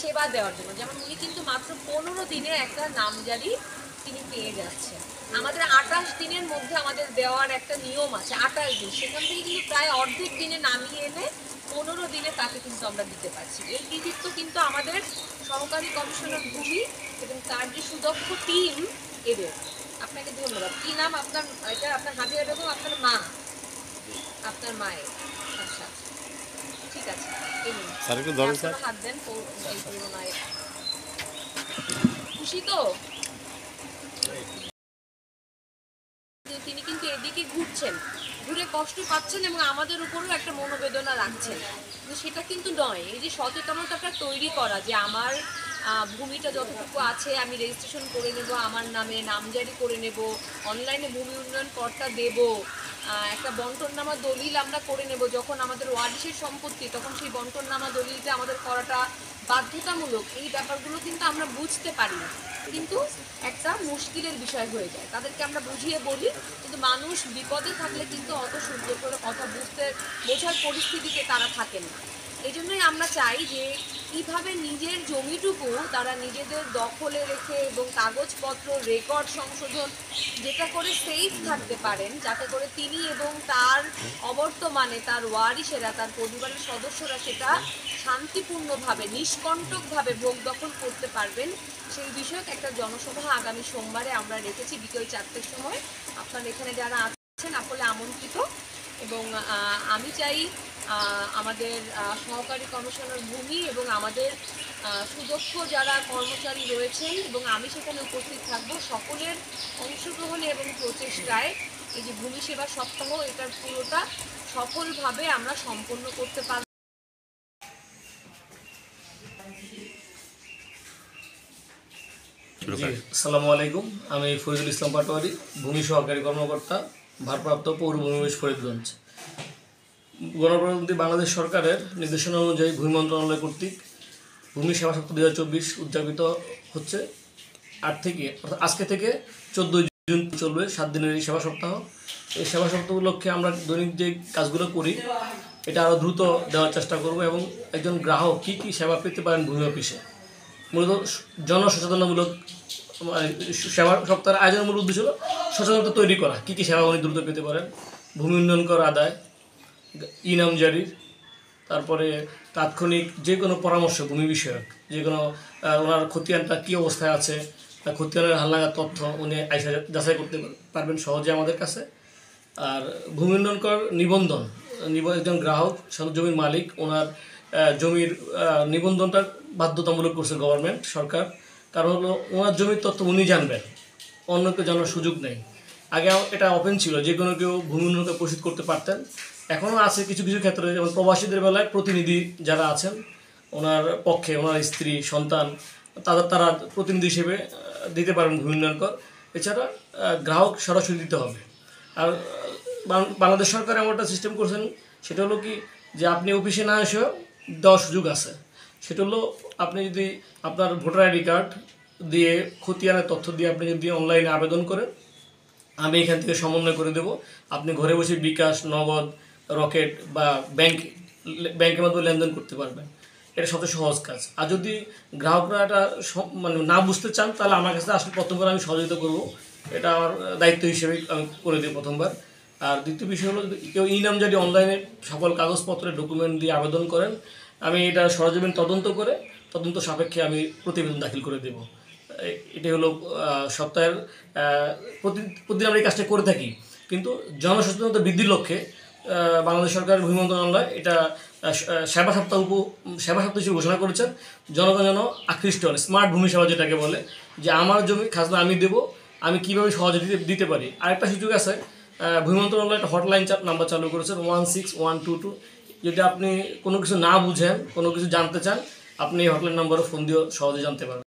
সেবা দেওয়ার জন্য। যেমন উনি কিন্তু মাত্র 15 দিনে একটা নামজারি তিনি পেয়ে যাচ্ছেন। আমাদের 28 দিনের মধ্যে আমাদের দেওয়ার একটা নিয়ম আছে, 28 দিন। সেখান থেকে কিন্তু প্রায় অর্ধেক দিনে নামিয়ে এনে 15 দিনে তাকে কিন্তু আমরা দিতে পারছি। এর কৃতিত্ব কিন্তু আমাদের সহকারী কমিশনার ভূমি এবং তার যে সুদক্ষ টিম এদের। আপনাকে ধন্যবাদ। কি নাম আপনার? এটা আপনার হাজিরা বেগম, আপনার মা, আপনার মায়ের। আচ্ছা, ঠিক আছে। হাত দেন। খুশি তো? তিনি কিন্তু এদিকে ঘুরছেন, ঘুরে কষ্ট পাচ্ছেন এবং আমাদের উপরেও একটা মনোবেদনা রাখছেন। কিন্তু সেটা কিন্তু নয়। এই যে সচেতনতাটা তৈরি করা যে আমার ভূমিটা যতটুকু আছে আমি রেজিস্ট্রেশন করে নেব, আমার নামে নামজারি করে নেব, অনলাইনে ভূমি উন্নয়ন কর্তা দেব, একটা বন্টননামা দলিল আমরা করে নেব। যখন আমাদের ওয়ারিশের সম্পত্তি তখন সেই বন্টননামা দলিলটা আমাদের করাটা বাধ্যতামূলক। এই ব্যাপারগুলো কিন্তু আমরা বুঝতে পারি না, কিন্তু একটা মুশকিলের বিষয় হয়ে যায়। তাদেরকে আমরা বুঝিয়ে বলি, কিন্তু মানুষ বিপদে থাকলে কিন্তু অত সুন্দর করে কথা বোঝার পরিস্থিতিতে তারা থাকেন না। এই জন্যই আমরা চাই যে কীভাবে নিজের জমিটুকু তারা নিজেদের দখলে রেখে এবং কাগজপত্র রেকর্ড সংশোধন যেটা করে সেফ থাকতে পারেন, যাতে করে তিনি এবং তার অবর্তমানে তার ওয়ারিশেরা, তার পরিবারের সদস্যরা সেটা শান্তিপূর্ণভাবে নিষ্কণ্টকভাবে ভোগ দখল করতে পারবেন, সেই বিষয়ক একটা জনসভা আগামী সোমবারে আমরা রেখেছি বিকেল 4টের সময়। আপনারা এখানে যারা আছেন সকলে আমন্ত্রিত। এবং আমি চাই আমাদের সহকারী কমিশনার ভূমি এবং আমাদের সুদক্ষ যারা কর্মচারী রয়েছেন এবং আমি সেখানে উপস্থিত থাকব, সকলের অংশগ্রহণে এবং প্রচেষ্টায় এই যে ভূমি সেবা সপ্তাহ এটার পুরোটা সফলভাবে আমরা সম্পন্ন করতে পারব। আসসালামু আলাইকুম, আমি ফরিদুল ইসলাম পাটোয়ারি, ভূমি সহকারী কর্মকর্তা, ভারপ্রাপ্ত পৌর ভূমিবেশ ফরিদগঞ্জ। গণপ্রজাতন্ত্রী বাংলাদেশ সরকারের নির্দেশনা অনুযায়ী ভূমি মন্ত্রণালয় কর্তৃক ভূমি সেবা সপ্তাহ 2024 উদযাপিত হচ্ছে। আজকে থেকে 14 জুন চলবে 7 দিনের এই সেবা সপ্তাহ। এই সেবা সপ্তাহ উপলক্ষে আমরা দৈনিক যে কাজগুলো করি এটা আরও দ্রুত দেওয়ার চেষ্টা করব এবং একজন গ্রাহক কী কী সেবা পেতে পারেন ভূমি অফিসে, মূলত জনসচেতনামূলক সেবা সপ্তাহের আয়োজনের মূল উদ্দেশ্য হলো সচেতনতা তৈরি করা, কী কী সেবা উনি দ্রুত পেতে পারেন। ভূমি উন্নয়ন কর আদায়, নামজারি, তারপরে তাৎক্ষণিক যে কোনো পরামর্শ ভূমি বিষয়ক, যে কোনো ওনার খতিয়ানটা কী অবস্থায় আছে, খতিয়ানের হালনাগাদ তথ্য উনি আইসা যাচাই করতে পারবেন সহজে আমাদের কাছে। আর ভূমি উন্নয়ন কর নিবন্ধন, একজন গ্রাহক জমির মালিক, ওনার জমির নিবন্ধনটা বাধ্যতামূলক করছে গভর্নমেন্ট সরকার। কারণ হলো ওনার জমির তথ্য উনি জানবেন, অন্য কেউ জানার সুযোগ নেই। আগে এটা ওপেন ছিল, যে কোনো কেউ ভূমি উন্নয়নকে পরিশোধ করতে পারতেন। এখনও আছে কিছু কিছু ক্ষেত্রে, যেমন প্রবাসীদের বেলায় প্রতিনিধি যারা আছেন ওনার পক্ষে, ওনার স্ত্রী সন্তান, তারা প্রতিনিধি হিসেবে দিতে পারেন ভূমি উন্নয়ন কর। এছাড়া গ্রাহক সরাসরি দিতে হবে। আর বাংলাদেশ সরকার এমন একটা সিস্টেম করছেন, সেটা হলো কি যে আপনি অফিসে না এসেও দেওয়ার সুযোগ আছে। সেটা হলো আপনি যদি আপনার ভোটার আইডি কার্ড দিয়ে খতিয়ানের তথ্য দিয়ে আপনি যদি অনলাইনে আবেদন করেন, আমি এখান থেকে সমন্বয় করে দেব। আপনি ঘরে বসে বিকাশ, নগদ, রকেট বা ব্যাংকের মাধ্যমে লেনদেন করতে পারবেন। এটা সবচেয়ে সহজ কাজ। আর যদি গ্রাহকরা এটা মানে না বুঝতে চান, তাহলে আমার কাছে আসলে প্রথমবার আমি সহযোগিতা করব, এটা আমার দায়িত্ব হিসেবে আমি করে দিই প্রথমবার। আর দ্বিতীয় বিষয় হলো, কেউ নামজারি অনলাইনে সকল কাগজপত্রের ডকুমেন্ট দিয়ে আবেদন করেন, আমি এটা সরজমিন তদন্ত সাপেক্ষে আমি প্রতিবেদন দাখিল করে দেব। এটাই হলো সপ্তাহের প্রতিদিন আমরা এই কাজটা করে থাকি। কিন্তু জনসচেতনতা বৃদ্ধির লক্ষ্যে বাংলাদেশ সরকারের ভূমি মন্ত্রণালয় এটা সেবা সপ্তাহ হিসেবে ঘোষণা করেছেন। জনগণ যেন আকৃষ্ট হন, স্মার্ট ভূমি সেবা যেটাকে বলে, যে আমার জমি খাজনা আমি দেবো, আমি কীভাবে সহজে দিতে পারি। আরেকটা সুযোগ আছে, ভূমি মন্ত্রণালয় একটা হটলাইন নাম্বার চালু করেছেন 16122। যদি আপনি কোনো কিছু না বুঝেন, কোনো কিছু জানতে চান, আপনি এই হটলাইন নাম্বারে ফোন দিয়েও সহজে জানতে পারবেন।